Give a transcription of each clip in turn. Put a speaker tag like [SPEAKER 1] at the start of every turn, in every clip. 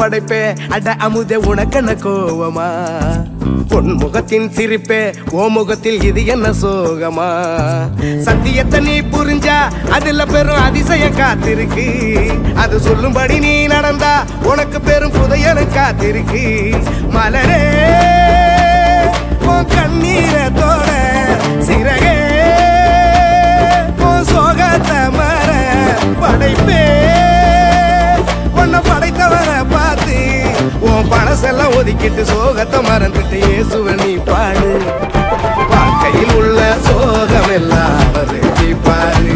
[SPEAKER 1] படைப்பே அட அமுதே உனக்கென்ன கோவமா பொன் முகத்தின் சிரிப்பே ஓ முகத்தில் இது என்ன சோகமா சத்தியத்தை நீ புரிஞ்சா அதுல பெரும் அதிசயம் காத்திருக்கு அது சொல்லும்படி நீ நடந்தா உனக்கு பெரும் புதையலும் காத்திருக்கு மலரே உன் கண்ணீரத்தோட சிறகே உன் சோகத்தை மற படைப்பே உன்னை படைத்தவரை பார்த்து உன் பழசெல்லாம் ஒதுக்கிட்டு சோகத்தை மறந்துட்டு இயேசுவை நீ பாடு வாழ்க்கையில் உள்ள சோகம் எல்லாம் அவரு தீர்ப்பாரு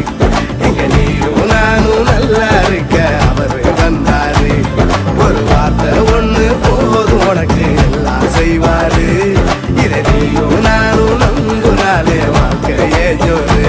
[SPEAKER 1] எங்க நீயும் நானும் நல்லா இருக்க அவரு வந்தாரு ஒரு வார்த்தை ஒண்ணு போதும் உனக்கு எல்லாம் செய்வாரு இதை நீயும் நானும் நம்புனாலே வாழ்க்கையே ஜோரு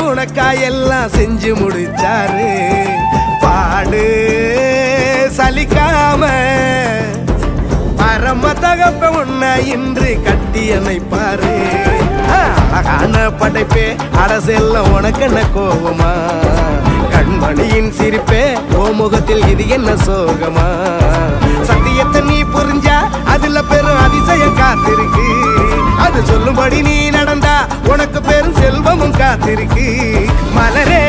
[SPEAKER 1] உனக்காயெல்லாம் செஞ்சு முடிச்சாரு பாடு சலிக்காம பரம தகப்ப உன்னை இன்று கட்டி அமைப்பாரு அழகான படைப்பே அரசெல்லாம் உனக்கு என்ன கோபமா கண்மணியின் சிரிப்பே ஓ முகத்தில் இது என்ன சோகமா சத்தியத்தை நீ புரிஞ்சா அதுல பெரும் அதிசயம் காத்திருக்கு அது சொல்லும்படி நீ நடந்தா உனக்கு பெரும் செல்வமும் காத்திருக்கு மலரே